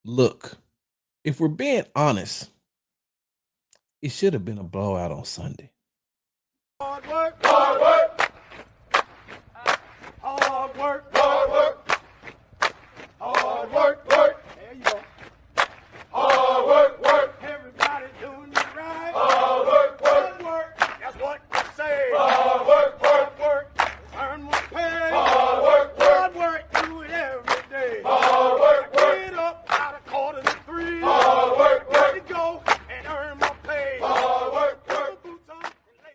Look, if we're being honest, it should have been a blowout on Sunday. Hard work, hard work, hard work, hard work, hard work, work. There you go. Hard work, work. Everybody doing it right. Hard work, work, work. That's what I say. Hard work, work, work. Earn my pay. Hard work, work, work. Do it every day. Hard work, work. Get up out of 2:45. Hard work, work. Let me go and earn my pay. Hard work, work. Boots on and lace.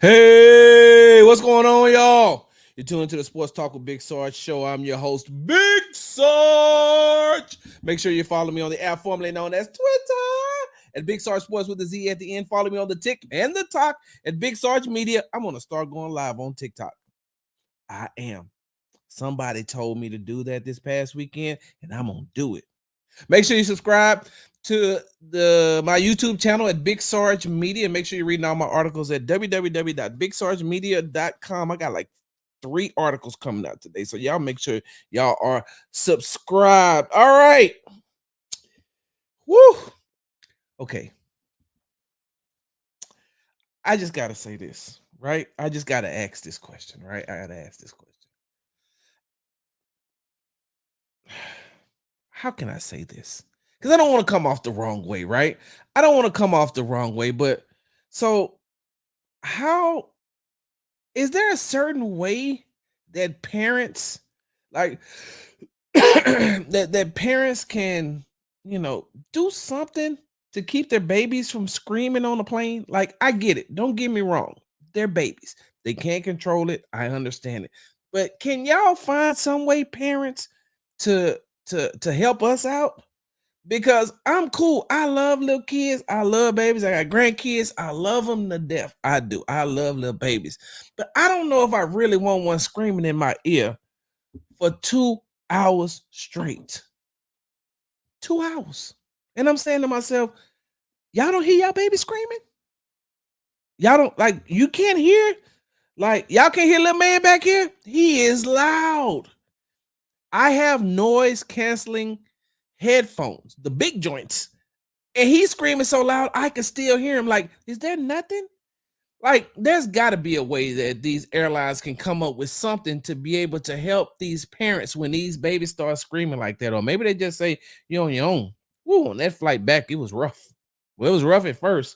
Hey, what's going on, y'all? You're tuned to the Sports Talk with Big Sarge show. I'm your host, Big Sarge. Make sure you follow me on the app formerly known as Twitter at Big Sarge Sports with a Z at the end. Follow me on the Tik and the Talk at Big Sarge Media. I'm going to start going live on TikTok. I am. Somebody told me to do that this past weekend, and I'm going to do it. Make sure you subscribe to my YouTube channel at Big Sarge Media. Make sure you're reading all my articles at www.bigsargemedia.com. I got like 3 articles coming out today, so y'all make sure y'all are subscribed. All right. Woo. Okay. I just got to say this, right? I just got to ask this question, right? I got to ask this question. How can I say this? Because I don't want to come off the wrong way, right? I don't want to come off the wrong way, but so how is there a certain way that parents like that parents can, do something to keep their babies from screaming on the plane? Like, I get it. Don't get me wrong. They're babies. They can't control it. I understand it. But can y'all find some way, parents, to help us out? Because I'm cool. I love little kids. I love babies. I got grandkids. I love them to death. I do. I love little babies. But I don't know if I really want one screaming in my ear for 2 hours straight. 2 hours. And I'm saying to myself, y'all don't hear y'all baby screaming? Y'all don't, like, you can't hear? Like, y'all can't hear little man back here? He is loud. I have noise canceling headphones, the big joints, and he's screaming so loud I can still hear him. Like, is there nothing? Like, there's got to be a way that these airlines can come up with something to be able to help these parents when these babies start screaming like that. Or maybe they just say, you're on your own. Woo, on that flight back, it was rough. Well, it was rough at first.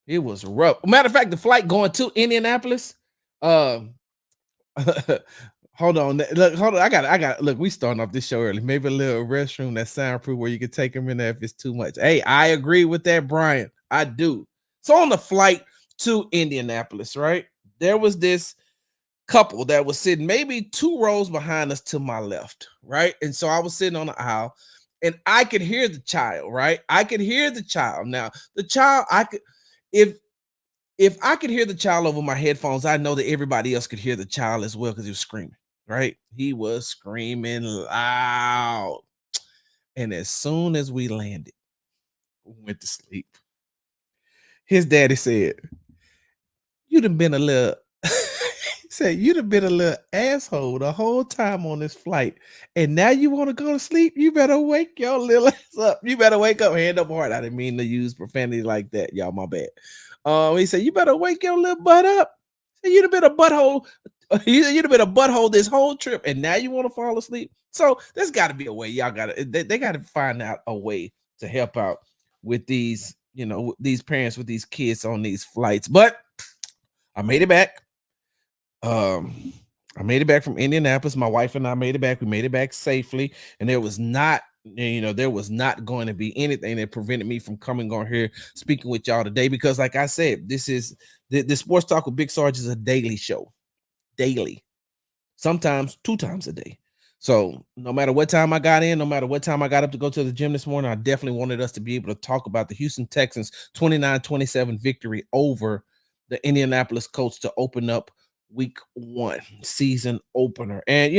It was rough. Matter of fact, the flight going to Indianapolis, hold on. Look, hold on. I got look, we starting off this show early. Maybe a little restroom that's soundproof where you can take them in there if it's too much. Hey, I agree with that, Brian. I do. So on the flight to Indianapolis, right? There was this couple that was sitting maybe 2 rows behind us to my left, right? And so I was sitting on the aisle and I could hear the child, right? I could hear the child. Now, the child, I could, if I could hear the child over my headphones, I know that everybody else could hear the child as well because he was screaming, right? He was screaming loud. And as soon as we landed, we went to sleep. His daddy said, you'd have been a little, he said, you'd have been a little asshole the whole time on this flight. And now you want to go to sleep? You better wake your little ass up. You better wake up, hand up hard. I didn't mean to use profanity like that. Y'all, my bad. He said, you better wake your little butt up. So you'd have been a butthole. You'd have been a butthole this whole trip, and now you want to fall asleep. So there's got to be a way. Y'all got to. They got to find out a way to help out with these, these parents with these kids on these flights. But I made it back. I made it back from Indianapolis. My wife and I made it back. We made it back safely, and there was not going to be anything that prevented me from coming on here speaking with y'all today, because like I said, this is the Sports Talk with Big Sarge is a daily show, daily, sometimes 2 times a day. So no matter what time I got in, no matter what time I got up to go to the gym this morning, I definitely wanted us to be able to talk about the Houston Texans 29-27 victory over the Indianapolis Colts to open up week 1 season opener. And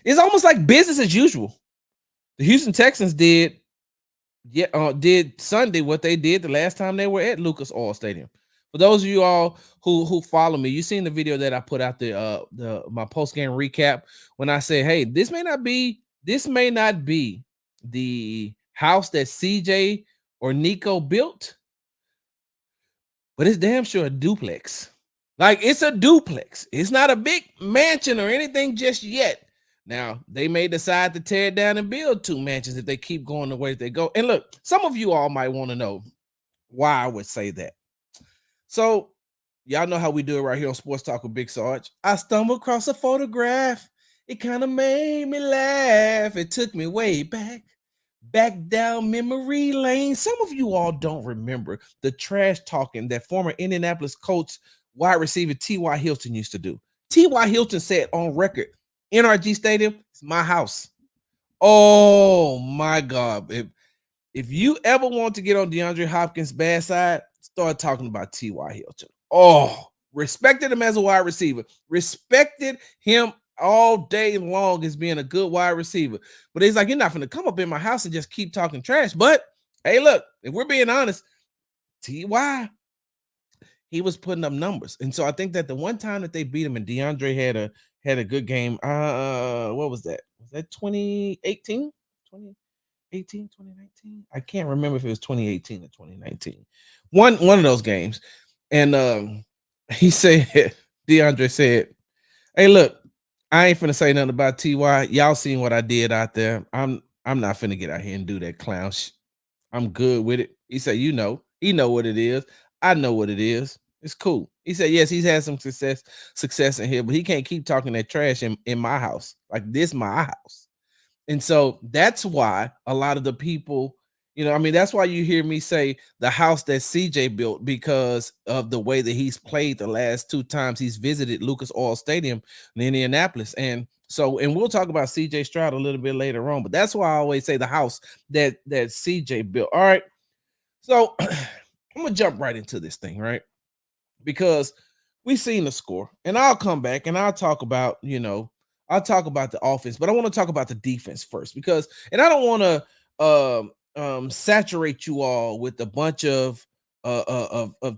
it's almost like business as usual. The Houston Texans did Sunday what they did the last time they were at Lucas Oil Stadium. For those of you all who follow me, you've seen the video that I put out my post game recap when I say, hey, this may not be This may not be the house that CJ or Nico built, but it's damn sure a duplex. Like it's a duplex. It's not a big mansion or anything just yet. Now, they may decide to tear it down and build two mansions if they keep going the way they go. And look, some of you all might want to know why I would say that. So, y'all know how we do it right here on Sports Talk with Big Sarge. I stumbled across a photograph. It kind of made me laugh. It took me way back down memory lane. Some of you all don't remember the trash talking that former Indianapolis Colts wide receiver T.Y. Hilton used to do. T.Y. Hilton said on record, NRG Stadium is my house. Oh my God. If you ever want to get on DeAndre Hopkins' bad side, start talking about T.Y. Hilton. Oh, respected him as a wide receiver. Respected him all day long as being a good wide receiver. But he's like, you're not going to come up in my house and just keep talking trash. But hey, look, if we're being honest, T.Y., he was putting up numbers. And so I think that the one time that they beat him and DeAndre had a good game, what was that? Was that 2018? 2018, 2019? I can't remember if it was 2018 or 2019. One of those games. And he said, DeAndre said, hey, look, I ain't finna say nothing about TY. Y'all seen what I did out there. I'm not finna get out here and do that clown shit. I'm good with it. He said, he know what it is. I know what it is. It's cool. He said, yes, he's had some success in here, but he can't keep talking that trash in my house. Like this, my house. And so that's why a lot of the people, that's why you hear me say the house that CJ built, because of the way that he's played the last two times he's visited Lucas Oil Stadium in Indianapolis. And we'll talk about CJ Stroud a little bit later on, but that's why I always say the house that CJ built. All right. So I'm gonna jump right into this thing, right? Because we've seen the score, and I'll come back and I'll talk about, the offense, but I want to talk about the defense first, because, and I don't want to saturate you all with a bunch of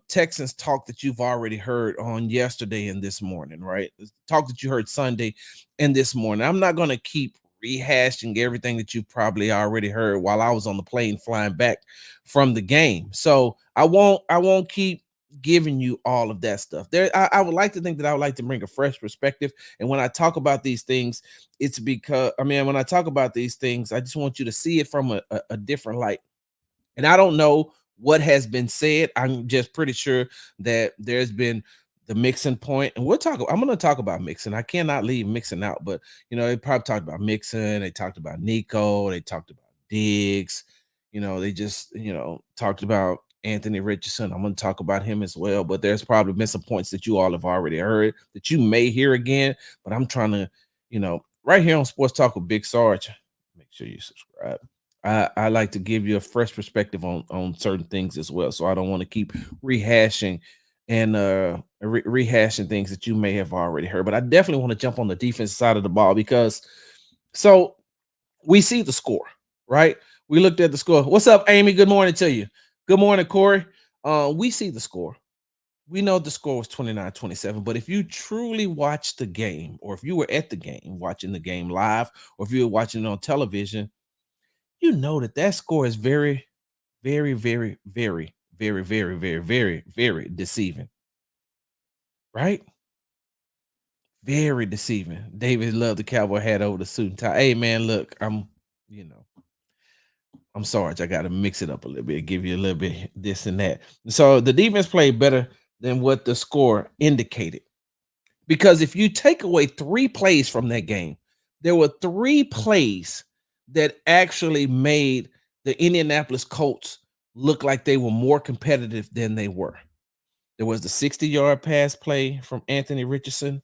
Texans talk that you've already heard on yesterday and this morning, right? Talk that you heard Sunday and this morning. I'm not going to keep rehashing everything that you probably already heard while I was on the plane flying back from the game. So I won't keep giving you all of that stuff. I would like to think that I would like to bring a fresh perspective. And when I talk about these things, it's because when I talk about these things, I just want you to see it from a different light. And I don't know what has been said. I'm just pretty sure that there's been the Mixon point, and I'm going to talk about Mixon. I cannot leave Mixon out, but they probably talked about Mixon. They talked about Nico. They talked about Diggs. They just talked about Anthony Richardson. I'm going to talk about him as well, but there's probably been some points that you all have already heard that you may hear again. But I'm trying to, right here on Sports Talk with Big Sarge. Make sure you subscribe. I like to give you a fresh perspective on certain things as well. So I don't want to keep rehashing and rehashing things that you may have already heard. But I definitely want to jump on the defense side of the ball, because we see the score, right? We looked at the score. What's up, Amy? Good morning to you. Good morning, Corey. We see the score. We know the score was 29-27, but if you truly watched the game, or if you were at the game, watching the game live, or if you were watching it on television, you know that score is very, very, very, very, very, very, very, very, very deceiving, right? Very deceiving. David loved the cowboy hat over the suit and tie. Hey, man, look, I'm sorry, I got to mix it up a little bit, give you a little bit this and that. So the defense played better than what the score indicated. Because if you take away 3 plays from that game, there were 3 plays that actually made the Indianapolis Colts look like they were more competitive than they were. There was the 60-yard pass play from Anthony Richardson.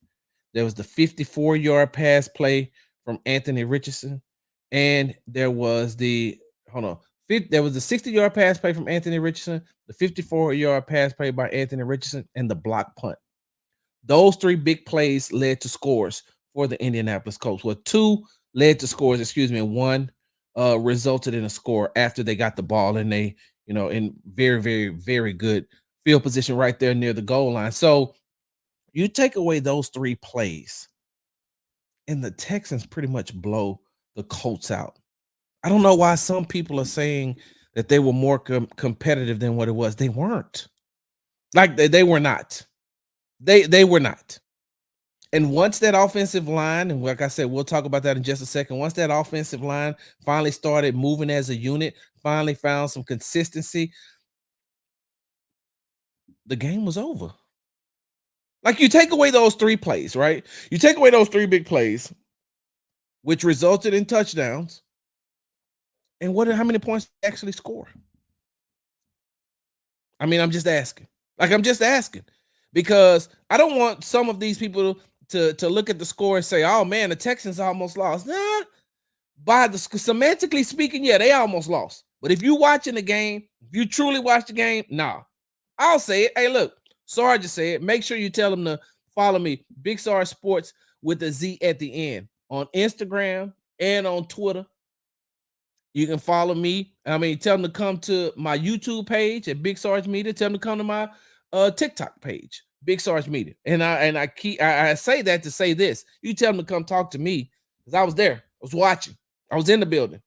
There was the 54-yard pass play from Anthony Richardson. And there was the 60-yard pass play from Anthony Richardson, the 54-yard pass play by Anthony Richardson, and the block punt. Those 3 big plays led to scores for the Indianapolis Colts. Well, 2 led to scores, and 1 resulted in a score after they got the ball, and they, in very, very, very good field position right there near the goal line. So you take away those 3 plays, and the Texans pretty much blow the Colts out. I don't know why some people are saying that they were more competitive than what it was. They weren't. Like they were not. They were not. And once that offensive line, and like I said, we'll talk about that in just a second. Once that offensive line finally started moving as a unit, finally found some consistency, the game was over. Like you take away those 3 plays, right? You take away those 3 big plays, which resulted in touchdowns. And how many points did they actually score? I mean, I'm just asking. Like I'm just asking. Because I don't want some of these people to look at the score and say, "Oh man, the Texans almost lost." Nah, by the semantically speaking, yeah, they almost lost. But if you watching the game, if you truly watch the game, nah. I'll say it. Hey, look, Sarge just said, make sure you tell them to follow me, Big Sarge Sports with a Z at the end on Instagram and on Twitter. You can follow me. I mean, tell them to come to my YouTube page at Big Sarge Media. Tell them to come to my TikTok page, Big Sarge Media. And I say that to say this. You tell them to come talk to me because I was there. I was watching. I was in the building.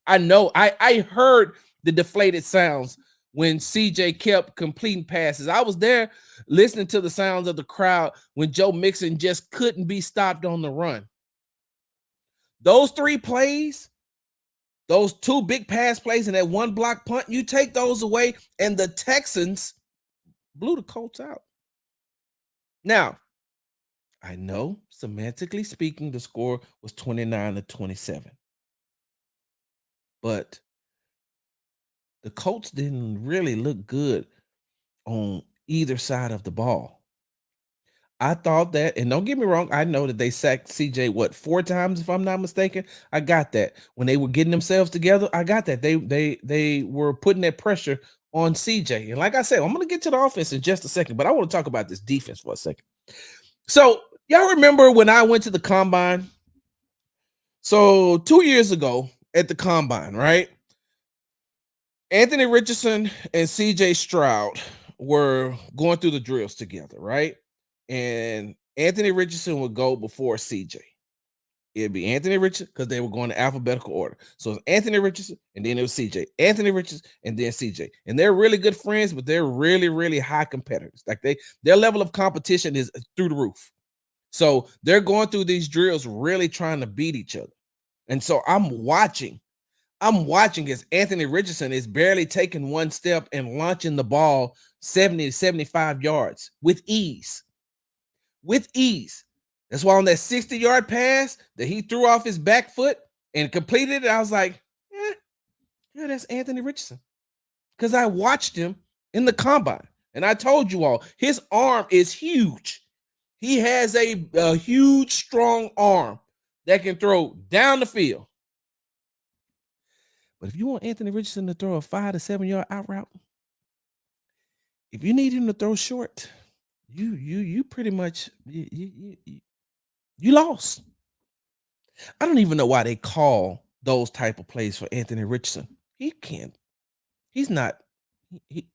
I know. I heard the deflated sounds when CJ kept completing passes. I was there listening to the sounds of the crowd when Joe Mixon just couldn't be stopped on the run. Those 3 plays, those 2 big pass plays and that 1 block punt, you take those away, and the Texans blew the Colts out. Now, I know, semantically speaking, the score was 29-27. But the Colts didn't really look good on either side of the ball. I thought that, and don't get me wrong, I know that they sacked CJ 4 times, if I'm not mistaken. I got that. When they were getting themselves together, I got that. They were putting that pressure on CJ. And like I said, I'm going to get to the offense in just a second, but I want to talk about this defense for a second. So, y'all remember when I went to the combine? So, 2 years ago at the combine, right? Anthony Richardson and CJ Stroud were going through the drills together, right? And Anthony Richardson would go before CJ. It'd be Anthony Richardson because they were going in alphabetical order. So it's Anthony Richardson and then it was CJ. Anthony Richardson and then CJ. And they're really good friends, but they're really, really high competitors. Like their level of competition is through the roof. So they're going through these drills really trying to beat each other. And so I'm watching as Anthony Richardson is barely taking 1 step and launching the ball 70 to 75 yards with ease. With ease. That's why on that 60-yard pass that he threw off his back foot and completed it, I was like, yeah, that's Anthony Richardson. Because I watched him in the combine. And I told you all, his arm is huge. He has a huge, strong arm that can throw down the field. But if you want Anthony Richardson to throw a 5 to 7 yard out route, if you need him to throw short, you pretty much you lost. I don't even know why they call those type of plays for Anthony Richardson. He can't. He's not. He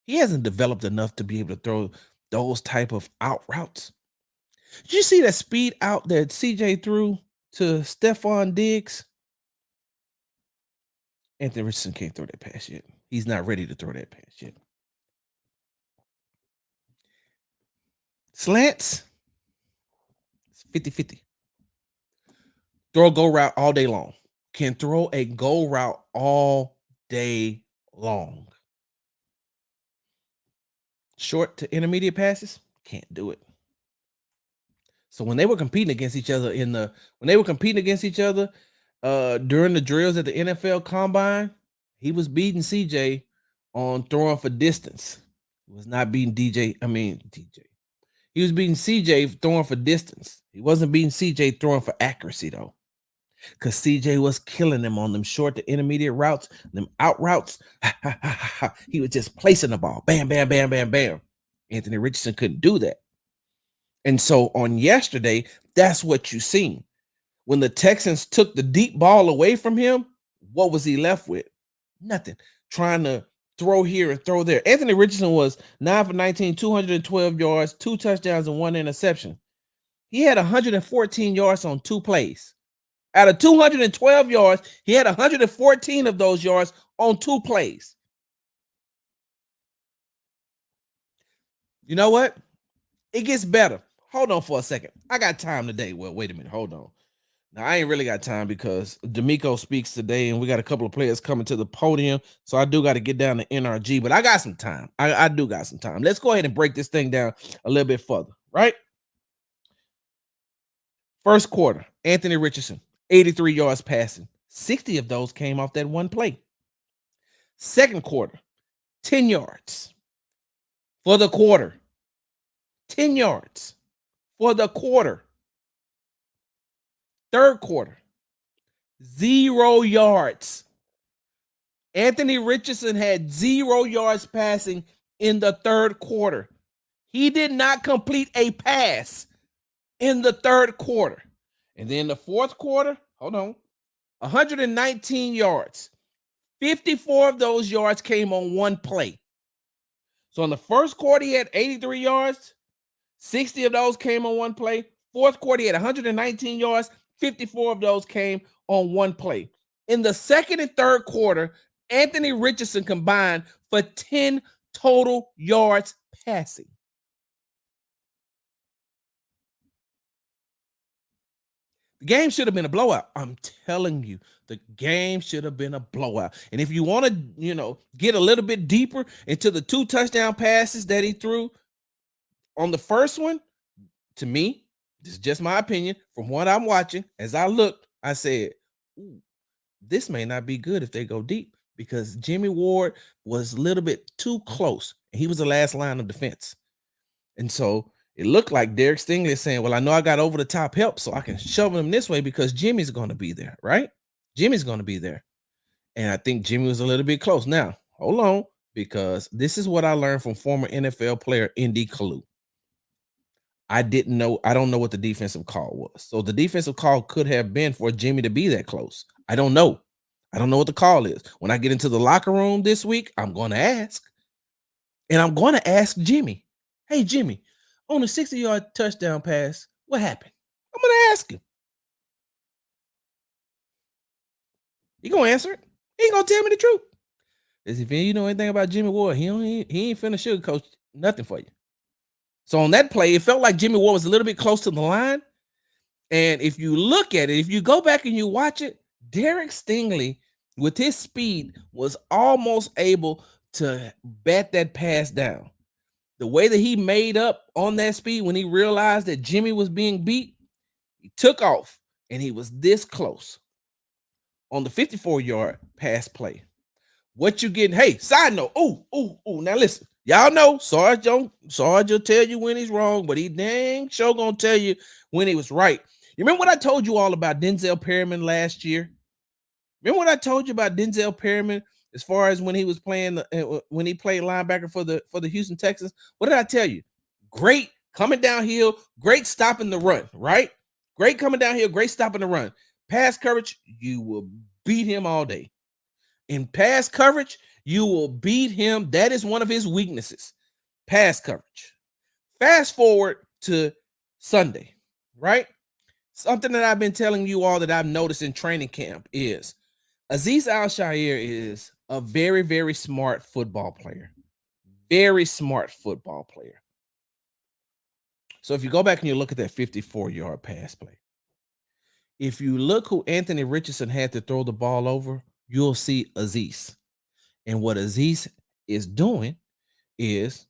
hasn't developed enough to be able to throw those type of out routes. Did you see that speed out that CJ threw to Stephon Diggs? Anthony Richardson can't throw that pass yet. He's not ready to throw that pass yet. Slants, it's 50-50. Throw a go route all day long. Can throw a go route all day long. Short to intermediate passes, can't do it. So when they were competing against each other during the drills at the NFL Combine, he was beating CJ on throwing for distance. He was not beating DJ. He was beating CJ throwing for distance. He wasn't beating CJ throwing for accuracy, though. Because CJ was killing them on them short to intermediate routes, them out routes. He was just placing the ball. Bam, bam, bam, bam, bam. Anthony Richardson couldn't do that. And so on yesterday, that's what you seen. When the Texans took the deep ball away from him, what was he left with? Nothing. Trying to throw here and throw there. Anthony Richardson was 9 for 19, 212 yards, 2 touchdowns, and 1 interception. He had 114 yards on 2 plays. Out of 212 yards, he had 114 of those yards on 2 plays. You know what? It gets better. Hold on for a second. I got time today. Well, wait a minute. Hold on. Now, I ain't really got time because D'Amico speaks today, and we got a couple of players coming to the podium. So I do got to get down to NRG, but I got some time. I do got some time. Let's go ahead and break this thing down a little bit further, right? First quarter, Anthony Richardson, 83 yards passing. 60 of those came off that one play. Second quarter, 10 yards for the quarter. 10 yards for the quarter. Third quarter, 0 yards. Anthony Richardson had 0 yards passing in the third quarter. He did not complete a pass in the third quarter. And then the fourth quarter, hold on, 119 yards. 54 of those yards came on one play. So in the first quarter, he had 83 yards. 60 of those came on one play. Fourth quarter, he had 119 yards. 54 of those came on one play. In the second and third quarter, Anthony Richardson combined for 10 total yards passing. The game should have been a blowout. I'm telling you, the game should have been a blowout. And if you want to, get a little bit deeper into the 2 touchdown passes that he threw on the first one, to me, this is just my opinion. From what I'm watching, as I looked, I said, ooh, this may not be good if they go deep, because Jimmy Ward was a little bit too close. And he was the last line of defense. And so it looked like Derek Stingley is saying, well, I know I got over the top help, so I can shove him this way because Jimmy's going to be there, right? Jimmy's going to be there. And I think Jimmy was a little bit close. Now, hold on, because this is what I learned from former NFL player Indy Kalu. I don't know what the defensive call was. So the defensive call could have been for Jimmy to be that close. I don't know. I don't know what the call is. When I get into the locker room this week, I'm going to ask. And I'm going to ask Jimmy, hey, Jimmy, on the 60-yard touchdown pass, what happened? I'm going to ask him. He going to answer it. He ain't going to tell me the truth. If you know anything about Jimmy Ward, he ain't finna sugarcoat nothing for you. So on that play, it felt like Jimmy Ward was a little bit close to the line. And if you look at it, if you go back and you watch it, Derek Stingley, with his speed, was almost able to bat that pass down. The way that he made up on that speed when he realized that Jimmy was being beat, he took off, and he was this close on the 54-yard pass play. What you getting? Hey, side note. Now listen. Y'all know Sarge will tell you when he's wrong, but he dang sure gonna tell you when he was right. You remember what I told you all about Denzel Perryman last year? Remember what I told you about Denzel Perryman as far as when he was playing when he played linebacker for the Houston Texans? What did I tell you? Great coming downhill, great stopping the run, right? Great coming downhill, great stopping the run. Pass coverage, you will beat him all day. In pass coverage, you will beat him. That is one of his weaknesses, pass coverage. Fast forward to Sunday, right? Something that I've been telling you all that I've noticed in training camp is Azeez Al-Shaair is a very, very smart football player. Very smart football player. So if you go back and you look at that 54-yard pass play, if you look who Anthony Richardson had to throw the ball over, you'll see Azeez. And what Azeez is doing is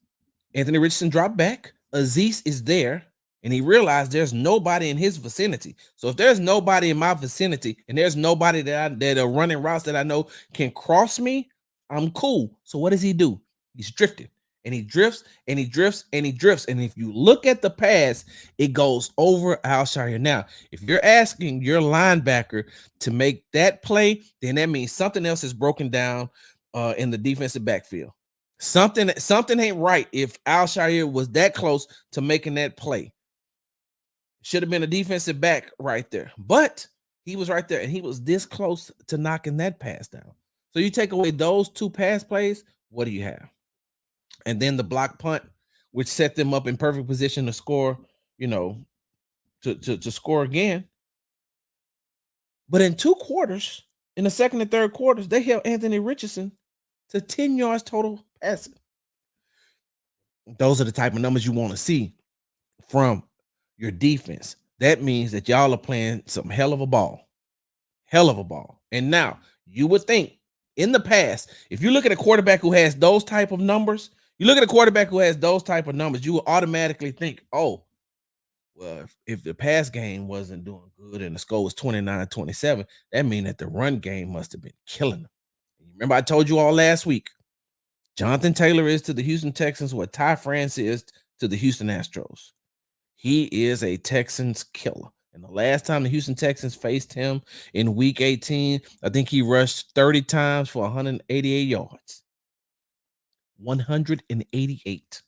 Anthony Richardson dropped back. Azeez is there, and he realized there's nobody in his vicinity. So if there's nobody in my vicinity and there's nobody that are running routes that I know can cross me, I'm cool. So what does he do? He's drifting. And he drifts and he drifts and he drifts. And if you look at the pass, it goes over Al-Shaair. Now, if you're asking your linebacker to make that play, then that means something else is broken down in the defensive backfield. Something ain't right if Al-Shaair was that close to making that play. Should have been a defensive back right there. But he was right there, and he was this close to knocking that pass down. So you take away those 2 pass plays, what do you have? And then the block punt, which set them up in perfect position to score, to score again. But in 2 quarters, in the second and third quarters, they held Anthony Richardson to 10 yards total passing. Those are the type of numbers you want to see from your defense. That means that y'all are playing some hell of a ball. Hell of a ball. And now you would think in the past, if you look at a quarterback who has those type of numbers, you look at a quarterback who has those type of numbers, you will automatically think, oh, well, if the pass game wasn't doing good and the score was 29-27, that means that the run game must have been killing them. Remember, I told you all last week, Jonathan Taylor is to the Houston Texans what Ty France is to the Houston Astros. He is a Texans killer. And the last time the Houston Texans faced him in week 18, I think he rushed 30 times for 188 yards. 188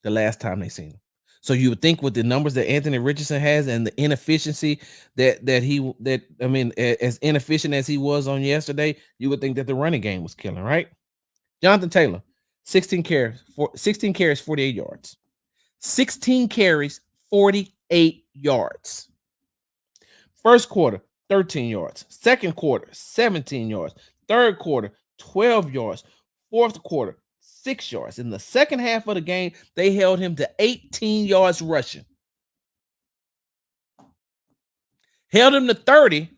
the last time they seen him. So you would think with the numbers that Anthony Richardson has and the inefficiency as inefficient as he was on yesterday, you would think that the running game was killing, right? Jonathan Taylor, 16 carries, 48 yards. 16 carries, 48 yards. First quarter, 13 yards. Second quarter, 17 yards. Third quarter, 12 yards. Fourth quarter, 6 yards. In the second half of the game, they held him to 18 yards rushing. Held him to 30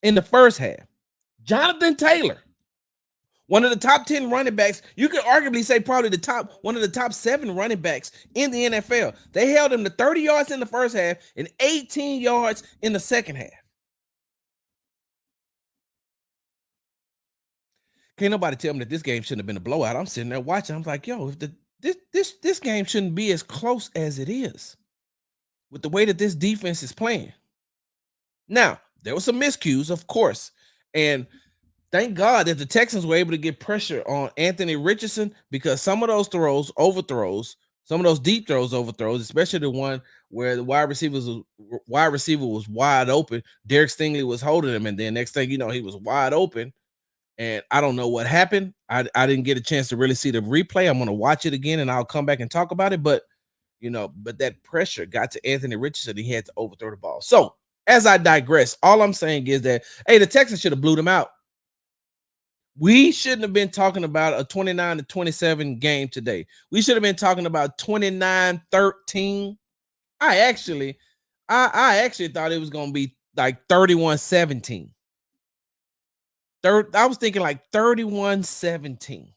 in the first half. Jonathan Taylor, one of the top 10 running backs, you could arguably say probably one of the top 7 running backs in the NFL. They held him to 30 yards in the first half and 18 yards in the second half. Can't nobody tell me that this game shouldn't have been a blowout. I'm sitting there watching. I'm like, yo, this game shouldn't be as close as it is with the way that this defense is playing. Now, there were some miscues, of course, and thank God that the Texans were able to get pressure on Anthony Richardson because some of those throws, overthrows, some of those deep throws, overthrows, especially the one where the wide receiver was wide open. Derek Stingley was holding him, and then next thing you know, he was wide open. And I don't know what happened. I didn't get a chance to really see the replay. I'm going to watch it again, and I'll come back and talk about it. But that pressure got to Anthony Richardson. He had to overthrow the ball. So as I digress, all I'm saying is that, hey, the Texans should have blew them out. We shouldn't have been talking about a 29-27 game today. We should have been talking about 29-13. I actually thought it was going to be like 31-17. I was thinking like 31-17.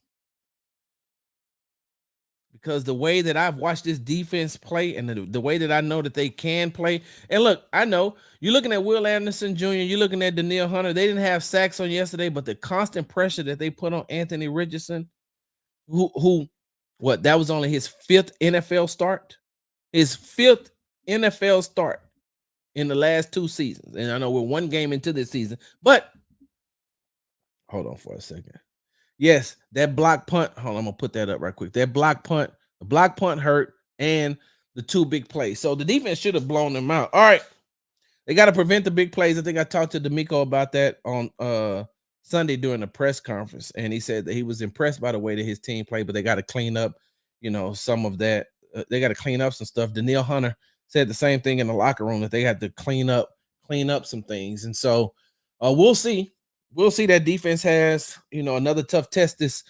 Because the way that I've watched this defense play and the way that I know that they can play. And look, I know you're looking at Will Anderson Jr., you're looking at Danielle Hunter. They didn't have sacks on yesterday, but the constant pressure that they put on Anthony Richardson, that was only his 5th NFL start. His 5th NFL start in the last 2 seasons. And I know we're 1 game into this season, but hold on for a second. Yes, that block punt. Hold on, I'm gonna put that up right quick. That the block punt hurt, and the 2 big plays. So the defense should have blown them out. All right, they got to prevent the big plays. I think I talked to D'Amico about that on Sunday during the press conference, and he said that he was impressed by the way that his team played, but they got to clean up, some of that. They got to clean up some stuff. Danielle Hunter said the same thing in the locker room, that they had to clean up some things, and so we'll see. We'll see. That defense has, another tough test this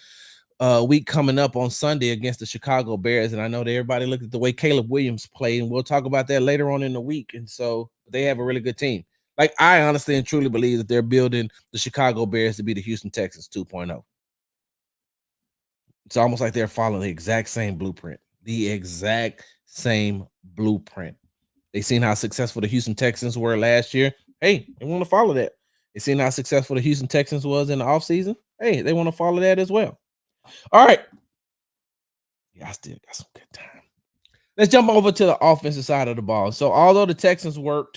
week coming up on Sunday against the Chicago Bears. And I know that everybody looked at the way Caleb Williams played, and we'll talk about that later on in the week. And so they have a really good team. Like, I honestly and truly believe that they're building the Chicago Bears to be the Houston Texans 2.0. It's almost like they're following the exact same blueprint. The exact same blueprint. They seen how successful the Houston Texans were last year. Hey, they want to follow that. They seen how successful the Houston Texans was in the offseason. Hey, they want to follow that as well. All right. Yeah, I still got some good time. Let's jump over to the offensive side of the ball. So although the Texans were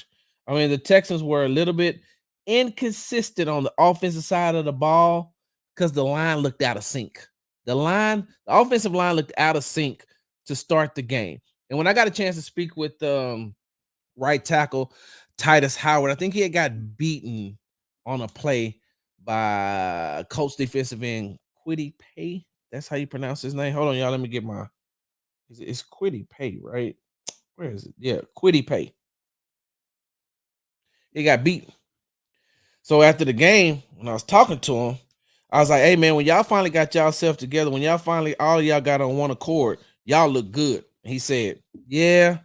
a little bit inconsistent on the offensive side of the ball because the line looked out of sync. The offensive line looked out of sync to start the game. And when I got a chance to speak with right tackle Titus Howard, I think he had got beaten on a play by Colts defensive end Kwity Paye. That's how you pronounce his name. Hold on, y'all. Let me get it's Kwity Paye, right? Where is it? Yeah, Kwity Paye. He got beaten. So after the game, when I was talking to him, I was like, "Hey man, when y'all finally got y'allself together, when y'all finally all of y'all got on one accord, y'all look good." He said, "Yeah."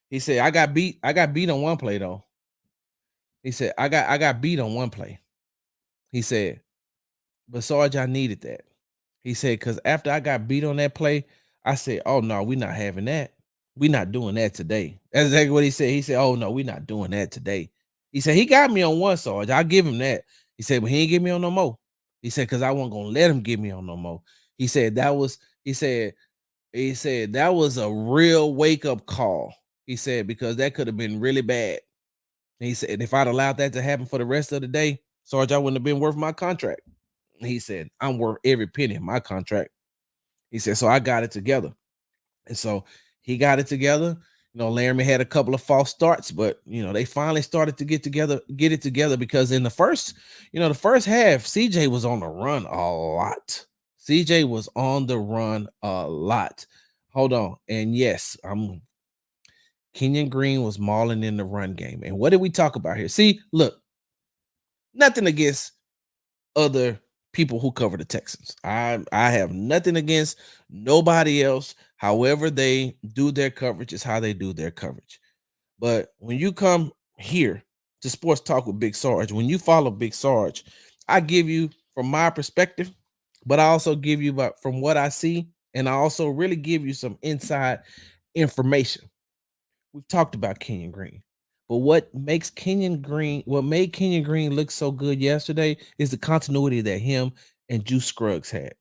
He said, "I got beat. I got beat on one play though." He said, "I got beat on one play." He said, "But Sarge, I needed that." He said, "Because after I got beat on that play, I said, oh no, we're not having that. We're not doing that today." That's exactly what he said. He said, "Oh no, we're not doing that today." He said, "He got me on one, Sarge. I'll give him that." He said, "But he ain't get me on no more." He said, "Because I wasn't gonna let him get me on no more." He said that was, he said that was a real wake-up call. He said, because that could have been really bad. And he said, if I'd allowed that to happen for the rest of the day, Sarge, I wouldn't have been worth my contract. He said, I'm worth every penny of my contract. He said, so I got it together. And so he got it together. Laramie had a couple of false starts, but they finally started to get it together, because in the first half, CJ was on the run a lot. CJ was on the run a lot. Hold on. And yes, Kenyon Green was mauling in the run game. And what did we talk about here? See, look, nothing against other people who cover the Texans. I have nothing against nobody else. However they do their coverage is how they do their coverage. But when you come here to Sports Talk with Big Sarge, when you follow Big Sarge, I give you from my perspective, but I also give you from what I see, and I also really give you some inside information. We've talked about Kenyon Green. But what made Kenyon Green look so good yesterday is the continuity that him and Juice Scruggs had.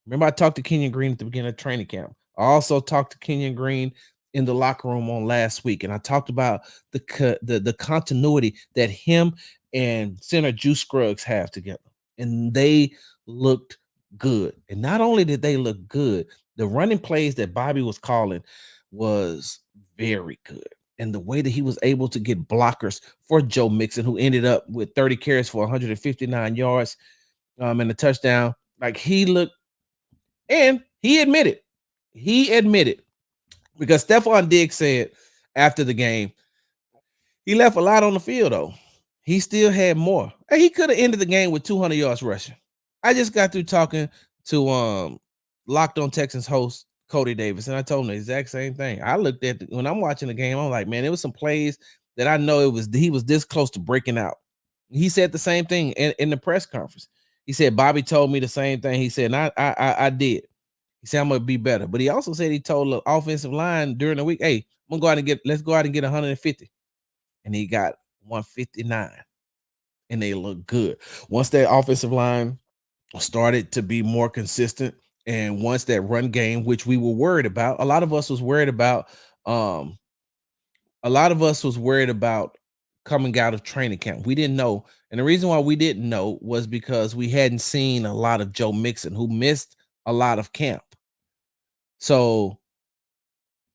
Remember, I talked to Kenyon Green at the beginning of training camp. I also talked to Kenyon Green in the locker room on last week, and I talked about the continuity that him and center Juice Scruggs have together, and they looked good. And not only did they look good, the running plays that Bobby was calling was very good. And the way that he was able to get blockers for Joe Mixon, who ended up with 30 carries for 159 yards and a touchdown. Like, he looked, and he admitted, because Stephon Diggs said after the game, he left a lot on the field though. He still had more. And he could have ended the game with 200 yards rushing. I just got through talking to Locked On Texans host Cody Davis, and I told him the exact same thing. I looked at when I'm watching the game, I'm like, man, it was some plays that I know he was this close to breaking out. He said the same thing in the press conference. He said Bobby told me the same thing. He said, and I did. He said I'm gonna be better. But he also said he told the offensive line during the week, hey, let's go out and get 150. And he got 159. And they look good. Once that offensive line started to be more consistent, and once that run game, which we were worried about, a lot of us was worried about coming out of training camp. We didn't know. And the reason why we didn't know was because we hadn't seen a lot of Joe Mixon, who missed a lot of camp. So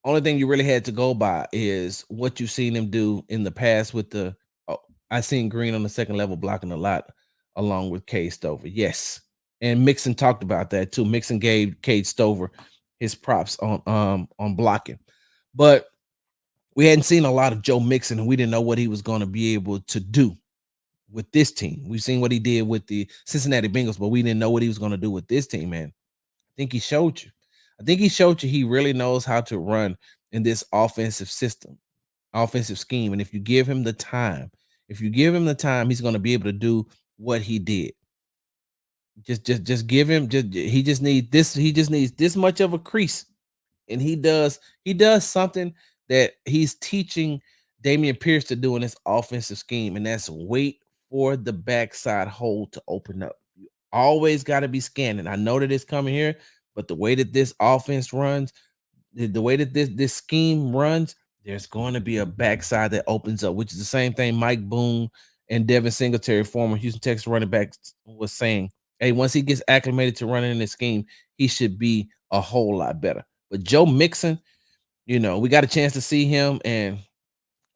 only thing you really had to go by is what you've seen him do in the past with I seen Green on the second level blocking a lot along with Cade Stover. Yes. And Mixon talked about that too. Mixon gave Cade Stover his props on blocking. But we hadn't seen a lot of Joe Mixon, and we didn't know what he was going to be able to do with this team. We've seen what he did with the Cincinnati Bengals, but we didn't know what he was going to do with this team, man. I think he showed you. He really knows how to run in this offensive system, offensive scheme. And if you give him the time, he's going to be able to do what he did. Just give him. He just needs this. He just needs this much of a crease, and he does something that he's teaching Damian Pierce to do in this offensive scheme, and that's wait for the backside hole to open up. You always got to be scanning. I know that it's coming here, but the way that this offense runs, the way that this scheme runs, there's going to be a backside that opens up, which is the same thing Mike Boone and Devin Singletary, former Houston Texans running back, was saying. Hey, once he gets acclimated to running in this scheme, he should be a whole lot better. But Joe Mixon, we got a chance to see him. And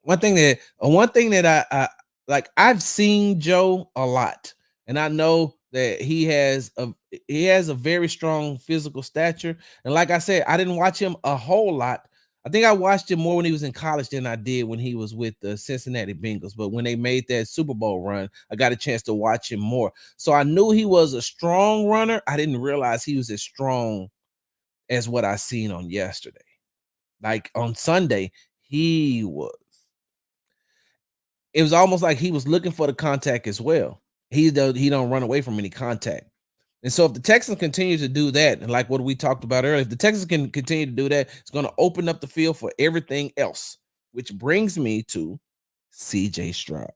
one thing that I like, I've seen Joe a lot, and I know that he has a very strong physical stature. And like I said, I didn't watch him a whole lot I think I watched him more when he was in college than I did when he was with the Cincinnati Bengals. But when they made that Super Bowl run, I got a chance to watch him more. So I knew he was a strong runner. I didn't realize he was as strong as what I seen on yesterday. Like on Sunday, he was. It was almost like he was looking for the contact as well. He don't run away from any contact. And so if the Texans continue to do that, and like what we talked about earlier, if the Texans can continue to do that, it's going to open up the field for everything else, which brings me to CJ Stroud.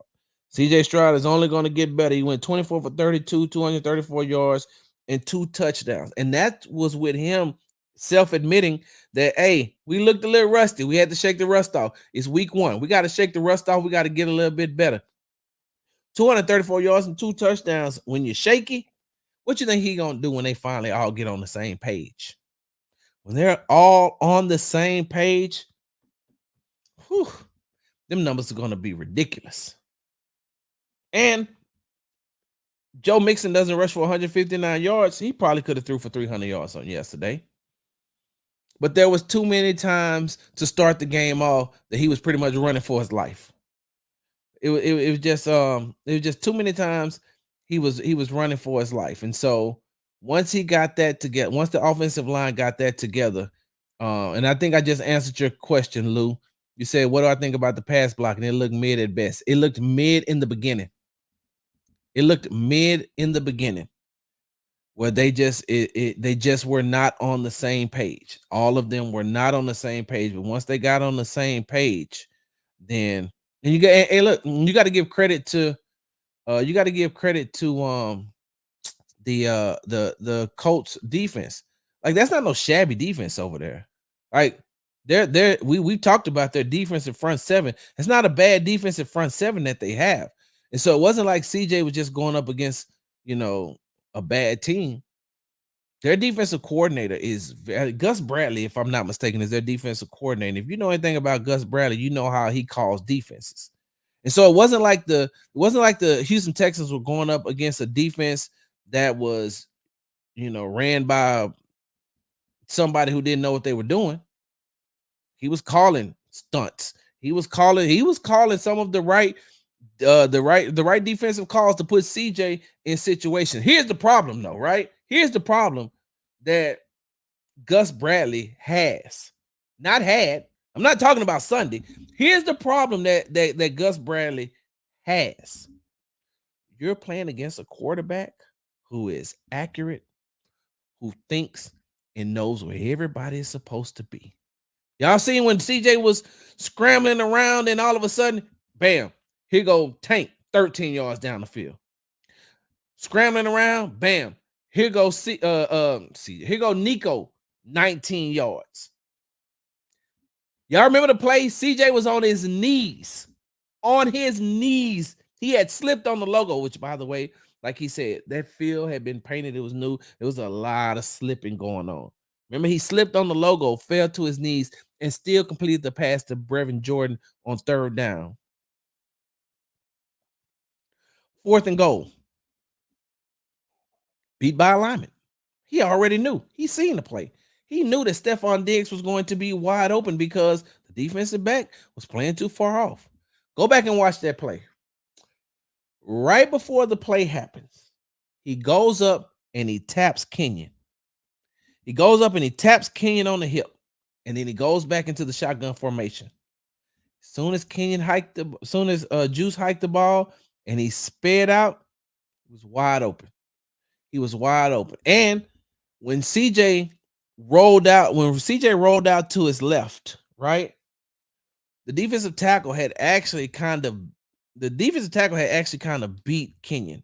CJ Stroud is only going to get better. He went 24 for 32, 234 yards, and 2 touchdowns. And that was with him self-admitting that, hey, we looked a little rusty. We had to shake the rust off. It's week 1. We got to shake the rust off. We got to get a little bit better. 234 yards and 2 touchdowns. When you're shaky, what you think he gonna do when they finally all get on the same page? When they're all on the same page, whew, them numbers are gonna be ridiculous. And Joe Mixon doesn't rush for 159 yards. He probably could have threw for 300 yards on yesterday. But there was too many times to start the game off that he was pretty much running for his life. It was just too many times he was running for his life. And so once he got that together, once the offensive line got that together, and I think I just answered your question, Lou. You said, what do I think about the pass block? And it looked mid at best. It looked mid in the beginning. Where they just were not on the same page. All of them were not on the same page. But once they got on the same page, then and you got hey, look, you got to give credit to the Colts defense. Like that's not no shabby defense over there. Like we talked about their defensive front seven. It's not a bad defensive front seven that they have. And so it wasn't like CJ was just going up against, a bad team. Their defensive coordinator is Gus Bradley, if I'm not mistaken, is their defensive coordinator. If you know anything about Gus Bradley, you know how he calls defenses. And so it wasn't like the Houston Texans were going up against a defense that was, ran by somebody who didn't know what they were doing. He was calling stunts. He was calling some of the right defensive calls to put CJ in situations. Here's the problem, though, right? Here's the problem that Gus Bradley has. Not had. I'm not talking about Sunday. Here's the problem that Gus Bradley has. You're playing against a quarterback who is accurate, who thinks and knows where everybody is supposed to be. Y'all seen when CJ was scrambling around and all of a sudden, bam, here go Tank 13 yards down the field. Scrambling around, bam, here goes here go Nico 19 yards. Y'all remember the play? CJ was on his knees. On his knees. He had slipped on the logo, which, by the way, like he said, that field had been painted. It was new. There was a lot of slipping going on. Remember, he slipped on the logo, fell to his knees, and still completed the pass to Brevin Jordan on 3rd down. 4th and goal. Beat by alignment. He already knew. He seen the play. He knew that Stephon Diggs was going to be wide open because the defensive back was playing too far off. Go back and watch that play. Right before the play happens, he goes up and he taps Kenyon. He goes up and he taps Kenyon on the hip, and then he goes back into the shotgun formation. As soon as Juice hiked the ball and he sped out, he was wide open. He was wide open. And when CJ rolled out to his left, right? The defensive tackle had actually kind of beat Kenyon.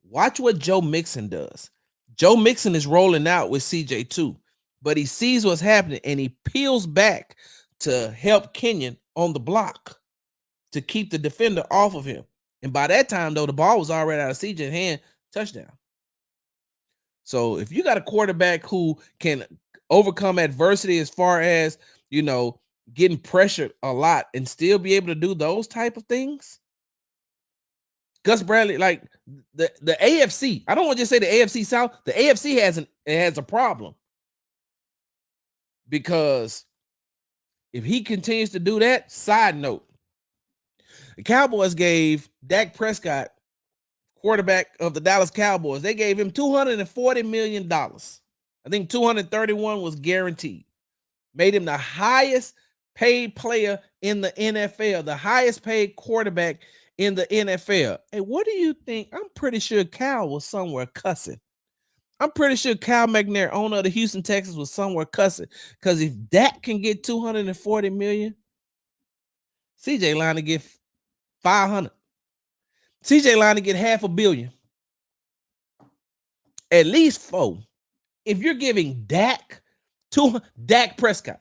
Watch what Joe Mixon does. Joe Mixon is rolling out with CJ too, but he sees what's happening and he peels back to help Kenyon on the block to keep the defender off of him. And by that time, though, the ball was already out of CJ's hand, touchdown. So if you got a quarterback who can overcome adversity as far as, getting pressured a lot and still be able to do those type of things, Gus Bradley, like the AFC, I don't want to just say the AFC South, the AFC has a problem because If he continues to do that, side note, the Cowboys gave Dak Prescott, quarterback of the Dallas Cowboys, they gave him $240 million. I think 231 was guaranteed. Made him the highest paid player in the NFL, the highest paid quarterback in the NFL. Hey, what do you think? I'm pretty sure Cal was somewhere cussing. I'm pretty sure Cal McNair, owner of the Houston Texans, was somewhere cussing. Because if Dak can get 240 million, CJ line to get 500. CJ line to get $500 million. At least 4. If you're giving Dak Prescott.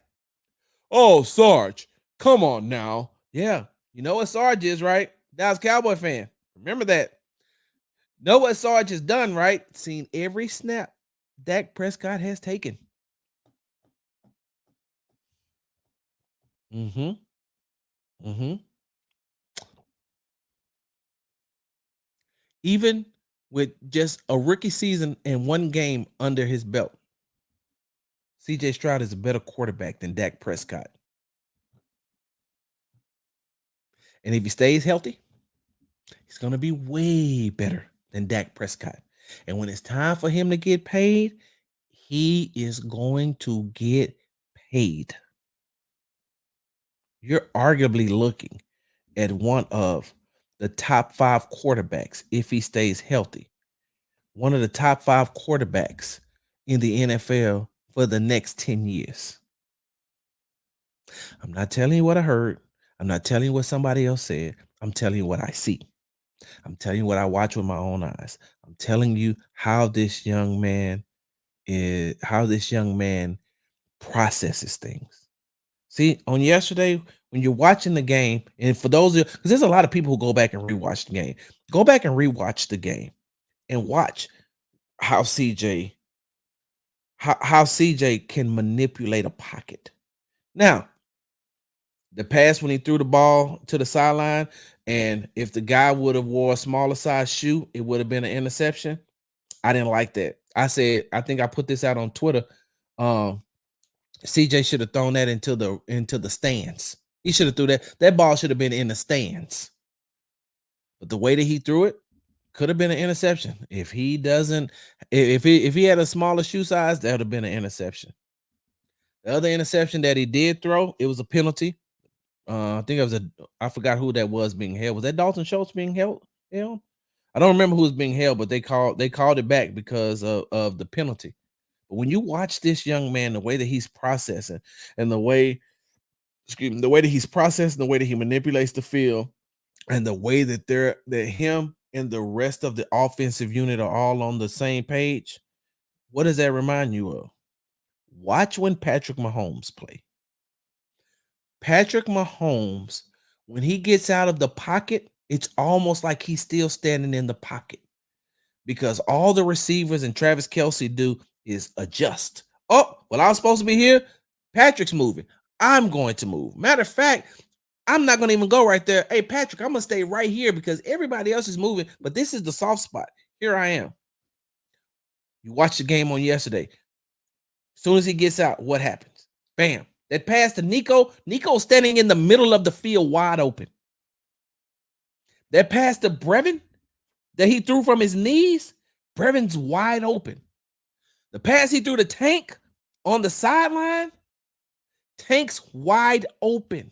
Oh, Sarge, come on now. Yeah, you know what Sarge is, right? Dallas Cowboy fan. Remember that. Know what Sarge has done, right? Seen every snap Dak Prescott has taken. Even with just a rookie season and 1 game under his belt, CJ Stroud is a better quarterback than Dak Prescott. And if he stays healthy, he's going to be way better than Dak Prescott. And when it's time for him to get paid, he is going to get paid. You're arguably looking at one of the top 5 quarterbacks if he stays healthy. One of the top 5 quarterbacks in the NFL for the next 10 years. I'm not telling you what I heard. I'm not telling you what somebody else said. I'm telling you what I see. I'm telling you what I watch with my own eyes. I'm telling you how this young man processes things. See, on yesterday, when you're watching the game, and for those of you, because there's a lot of people who go back and rewatch the game, go back and rewatch the game and watch how CJ can manipulate a pocket. Now, the pass when he threw the ball to the sideline, and if the guy would have wore a smaller size shoe, it would have been an interception. I didn't like that. I said, I think I put this out on Twitter. CJ should have thrown that into the stands. He should have threw that. That ball should have been in the stands. But the way that he threw it could have been an interception. If he had a smaller shoe size, that would have been an interception. The other interception that he did throw, it was a penalty. I think I forgot who that was being held. Was that Dalton Schultz being held? I don't remember who was being held, but they called it back because of the penalty. But when you watch this young man, the way that he's processing and the way that he's processing, the way that he manipulates the field, and the way that him and the rest of the offensive unit are all on the same page, what does that remind you of? Watch when Patrick Mahomes play. Patrick Mahomes, when he gets out of the pocket, it's almost like he's still standing in the pocket because all the receivers and Travis Kelce do is adjust. Oh, well, I was supposed to be here. Patrick's moving. I'm going to move. Matter of fact, I'm not going to even go right there. Hey, Patrick, I'm going to stay right here because everybody else is moving, but this is the soft spot. Here I am. You watched the game on yesterday. As soon as he gets out, what happens? Bam. That pass to Nico. Nico's standing in the middle of the field wide open. That pass to Brevin that he threw from his knees, Brevin's wide open. The pass he threw to Tank on the sideline, Tank's wide open.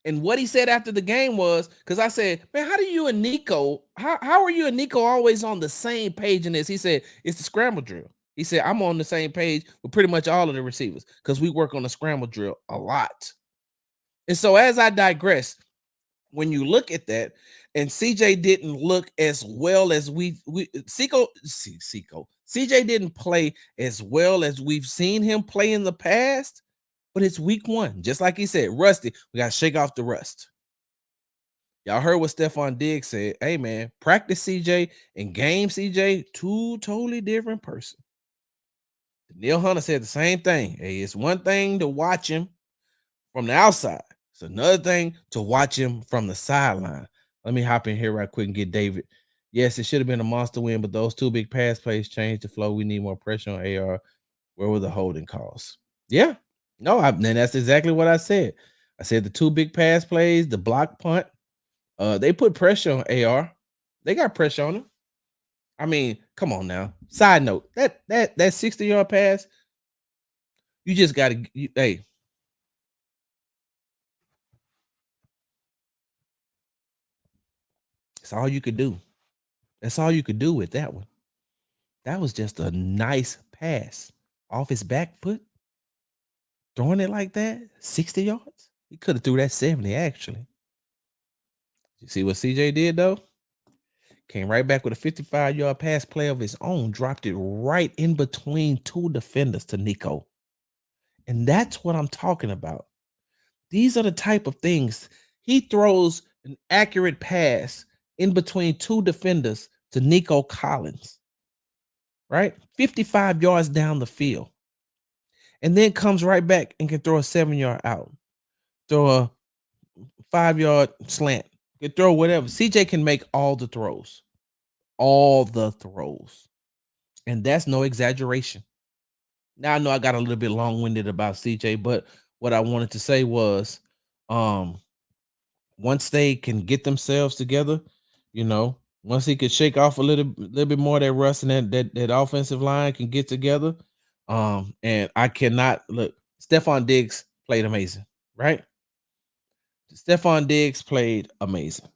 And what he said after the game was, because I said, man, how are you and Nico always on the same page in this? He said, it's the scramble drill. He said, I'm on the same page with pretty much all of the receivers because we work on the scramble drill a lot. And so as I digress, when you look at that, and CJ didn't look as well as CJ didn't play as well as we've seen him play in the past, but it's week 1. Just like he said, rusty, we got to shake off the rust. Y'all heard what Stephon Diggs said. Hey, man, practice CJ and game CJ, 2 totally different person. Neil Hunter said the same thing. Hey, it's one thing to watch him from the outside. It's another thing to watch him from the sideline. Let me hop in here right quick and get David. Yes, it should have been a monster win, but those 2 big pass plays changed the flow. We need more pressure on AR. Where were the holding calls? Yeah, No, and that's exactly what I said. I said the two big pass plays, the block punt. They put pressure on AR. They got pressure on him. I mean, come on now. Side note, that 60-yard pass, you just got to hey, that's all you could do. That's all you could do with that one. That was just a nice pass off his back foot, throwing it like that, 60 yards. He could have threw that 70 actually. You see what CJ did though? Came right back with a 55-yard pass play of his own, dropped it right in between two defenders to Nico. And that's what I'm talking about. These are the type of things. He throws an accurate pass in between two defenders to Nico Collins, right? 55 yards down the field. And then comes right back and can throw a 7-yard out, throw a 5-yard slant, can throw whatever. CJ can make all the throws, all the throws. And that's no exaggeration. Now I know I got a little bit long-winded about CJ, but what I wanted to say was um once they can get themselves together, you know, once he could shake off a little bit more of that rust and that offensive line can get together. And I cannot look, Stephon Diggs played amazing, right? Stephon Diggs played amazing,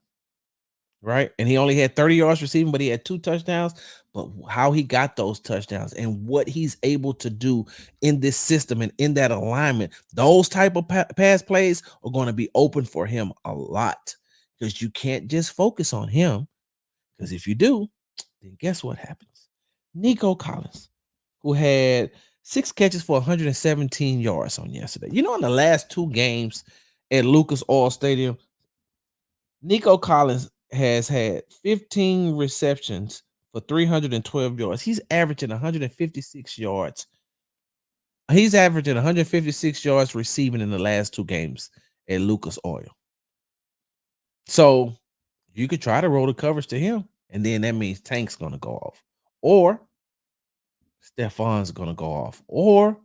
right? And he only had 30 yards receiving, but he had 2 touchdowns. But how he got those touchdowns and what he's able to do in this system and in that alignment, those type of pass plays are going to be open for him a lot because you can't just focus on him. Because if you do, then guess what happens? Nico Collins, who had 6 catches for 117 yards on yesterday. You know, in the last 2 games at Lucas Oil Stadium, Nico Collins has had 15 receptions for 312 yards. He's averaging 156 yards. He's averaging 156 yards receiving in the last 2 games at Lucas Oil. So you could try to roll the coverage to him, and then that means Tank's going to go off, or Stephon's going to go off, or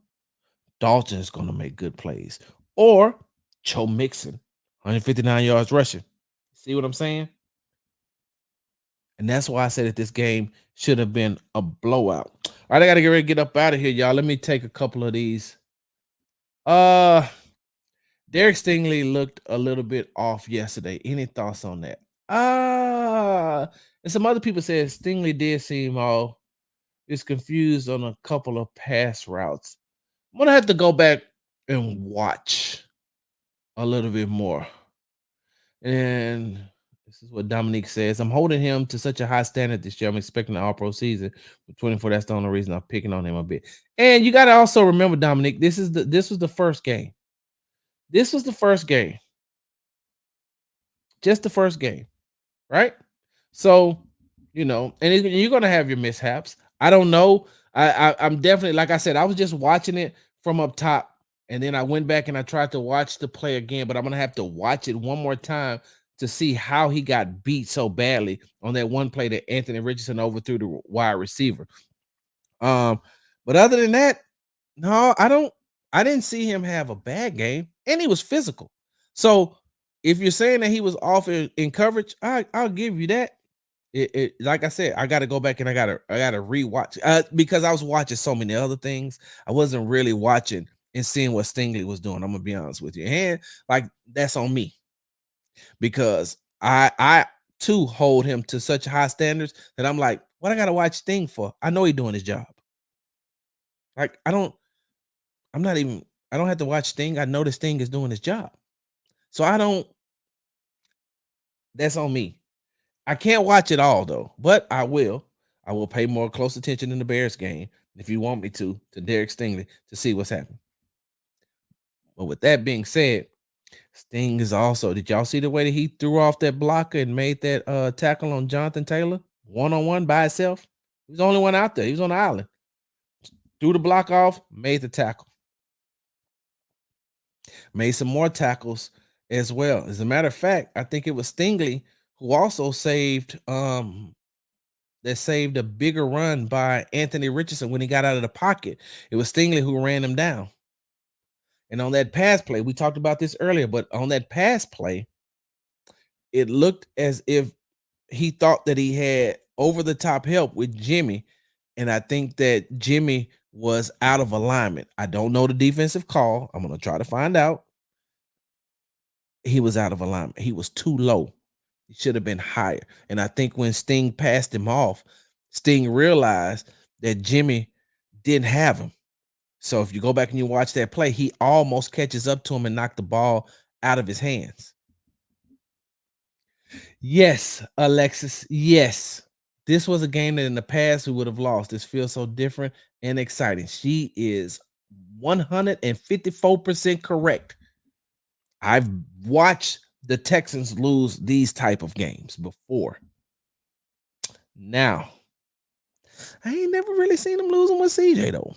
Dalton's going to make good plays, or Joe Mixon, 159 yards rushing. See what I'm saying? And that's why I said that this game should have been a blowout. All right, I got to get ready to get up out of here, y'all. Let me take a couple of these. Uh, Derek Stingley looked a little bit off yesterday. Any thoughts on that? And some other people said Stingley did seem all is confused on a couple of pass routes. I'm gonna have to go back and watch a little bit more. And this is what Dominique says. I'm holding him to such a high standard this year. I'm expecting an all-pro season. With 24, that's the only reason I'm picking on him a bit. And you got to also remember, Dominique, this was the first game. This was the first game. Just the first game, right? So, you know, and you're gonna have your mishaps. I don't know. I'm definitely, like I said, I was just watching it from up top, and then I went back and I tried to watch the play again, but I'm gonna have to watch it one more time to see how he got beat so badly on that one play that Anthony Richardson overthrew the wide receiver. But other than that, no, I didn't see him have a bad game, and he was physical. So if you're saying that he was off in coverage, I'll give you that. It like I said, I got to go back and I gotta rewatch because I was watching so many other things. I wasn't really watching and seeing what Stingley was doing. I'm gonna be honest with you, and like that's on me because I too hold him to such high standards that I'm like, what I gotta watch Sting for? I know he's doing his job. Like I'm not even. I don't have to watch Sting. I know this Sting is doing his job, so I don't. That's on me. I can't watch it all though, but I will. I will pay more close attention in the Bears game if you want me to Derek Stingley to see what's happening. But with that being said, Sting is also. Did y'all see the way that he threw off that blocker and made that tackle on Jonathan Taylor 1-on-1 by himself? He was the only one out there. He was on the island. Threw the block off, made the tackle. Made some more tackles as well. As a matter of fact, I think it was Stingley who also saved that saved a bigger run by Anthony Richardson when he got out of the pocket. It was Stingley who ran him down. And on that pass play, we talked about this earlier, but on that pass play, it looked as if he thought that he had over the top help with Jimmy. And I think that Jimmy was out of alignment. I don't know the defensive call. I'm going to try to find out. He was out of alignment. He was too low. He should have been higher. And I think when Sting passed him off, Sting realized that Jimmy didn't have him. So if you go back and you watch that play, he almost catches up to him and knocked the ball out of his hands. Yes, Alexis. Yes. This was a game that in the past we would have lost. This feels so different and exciting. She is 154% correct. I've watched the Texans lose these type of games before. Now, I ain't never really seen them losing with CJ though.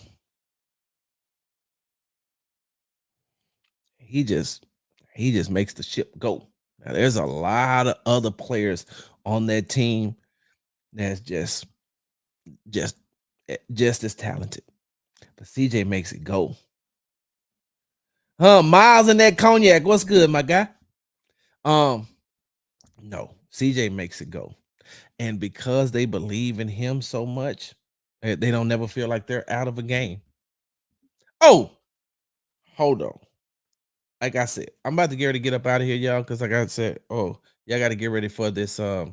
He just makes the ship go. Now, there's a lot of other players on that team that's just as talented. But CJ makes it go. Miles and that cognac. What's good, my guy? No, CJ makes it go. And because they believe in him so much, they don't never feel like they're out of a game. Oh, hold on. Like I said, I'm about to get ready to get up out of here, y'all. Because like I said, y'all got to get ready for this. I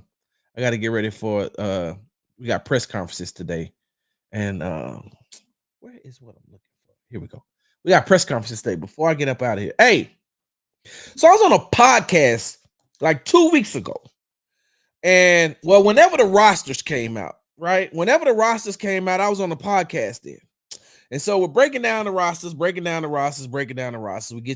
got to get ready for we got press conferences today. And where is what I'm looking for? Here we go. We got press conferences today before I get up out of here. Hey, so I was on a podcast like 2 weeks ago. And well, whenever the rosters came out, right? Whenever the rosters came out, I was on the podcast then. And so we're breaking down the rosters. We get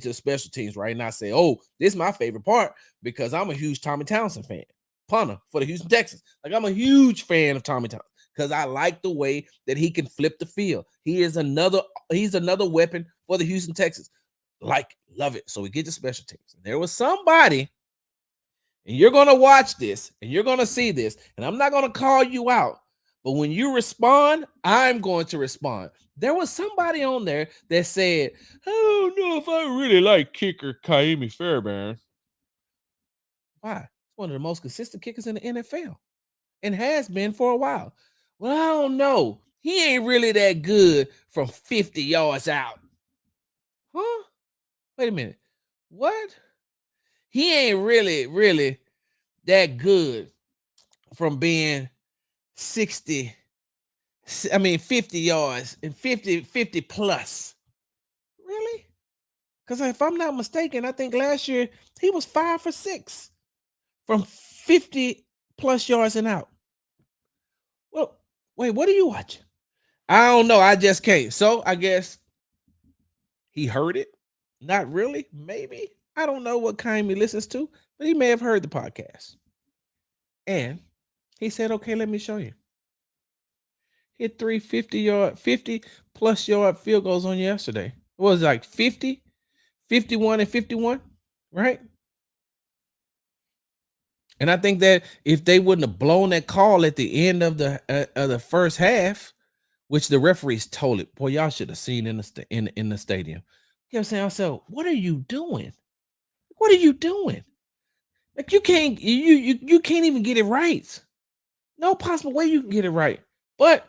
to the special teams, right? And I say, oh, this is my favorite part because I'm a huge Tommy Townsend fan, punter for the Houston Texans. Like I'm a huge fan of Tommy Townsend because I like the way that he can flip the field. He's another weapon for the Houston Texans. Like, love it. So we get to special teams. And there was somebody, and you're going to watch this, and you're going to see this, and I'm not going to call you out, but when you respond, I'm going to respond. There was somebody on there that said, I don't know if I really like kicker Kaimi Fairbairn. Why? He's one of the most consistent kickers in the NFL and has been for a while. Well, I don't know. He ain't really that good from 50 yards out. Huh? Wait a minute. What? He ain't really that good from being 50 yards and 50 plus. Really? Because if I'm not mistaken, I think last year he was 5 for 6 from 50 plus yards and out. Well, wait, what are you watching? I don't know. I just can't. So I guess he heard it. Not really. Maybe. I don't know what kind he listens to, but he may have heard the podcast. And he said, okay, let me show you. Hit 3 50 plus yard field goals on yesterday. What was it, like 50, 51, and 51, right? And I think that if they wouldn't have blown that call at the end of the first half, which the referees told it, boy, y'all should have seen in the stadium. You know what I'm saying? So, what are you doing? What are you doing? Like you can't even get it right. No possible way you can get it right. But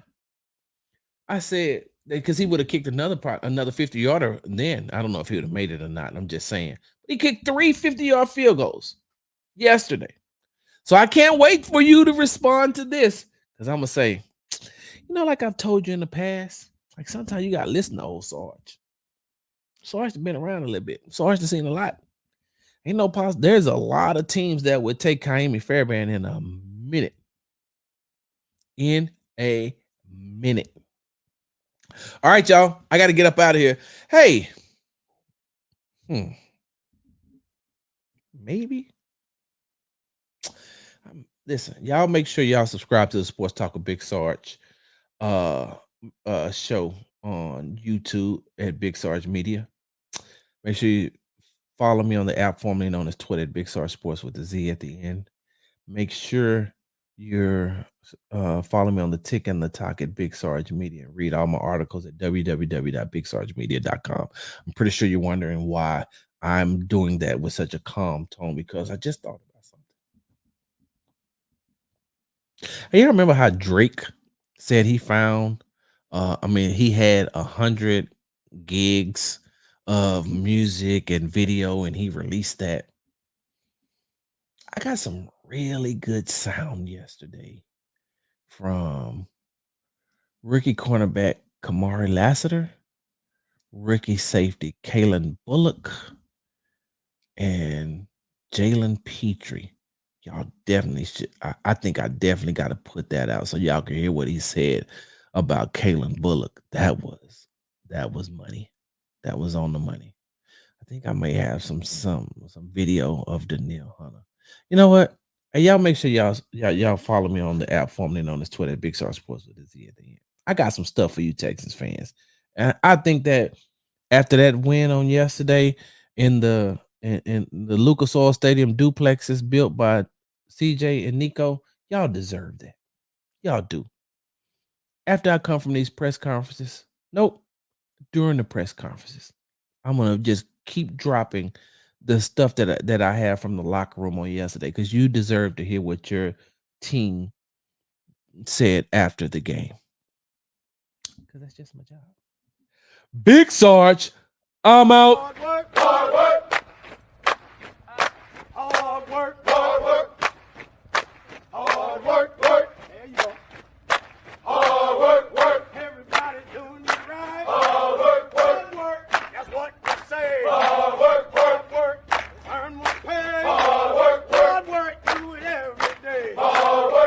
I said because he would have kicked another 50-yarder then. I don't know if he would have made it or not. I'm just saying. But he kicked 3 50-yard field goals yesterday. So I can't wait for you to respond to this. Because I'm gonna say, like I've told you in the past, like sometimes you gotta listen to old Sarge. Sarge has been around a little bit. Sarge has seen a lot. Ain't no possible. There's a lot of teams that would take Kaimi Fairbairn in a minute. In a minute. All right, y'all. I got to get up out of here. Hey. Maybe. Listen, y'all make sure y'all subscribe to the Sports Talk with Big Sarge show on YouTube at Big Sarge Media. Make sure you follow me on the app formerly known as Twitter at Big Sarge Sports with the Z at the end. Make sure you're following me on the Tick and the Talk at Big Sarge Media. Read all my articles at www.bigsargemedia.com. I'm pretty sure you're wondering why I'm doing that with such a calm tone, because I just thought about something. Hey, you remember how Drake said he found, he had 100 gigs of music and video and he released that. I got some really good sound yesterday from rookie cornerback Kamari Lassiter, rookie safety Kalen Bullock, and Jalen Petrie. Y'all definitely should. I think I definitely got to put that out so y'all can hear what he said about Kalen Bullock. That was money. That was on the money. I think I may have some video of Danielle Hunter. You know what? Hey, y'all make sure y'all follow me on the app formerly known as Twitter at Big Star Sports with a Z at the end. I got some stuff for you Texans fans. And I think that after that win on yesterday in the Lucas Oil Stadium duplexes built by CJ and Nico, y'all deserve that. Y'all do. After I come from these press conferences, nope, during the press conferences, I'm gonna just keep dropping the stuff that I have from the locker room on yesterday, because you deserve to hear what your team said after the game. Because that's just my job. Big Sarge, I'm out.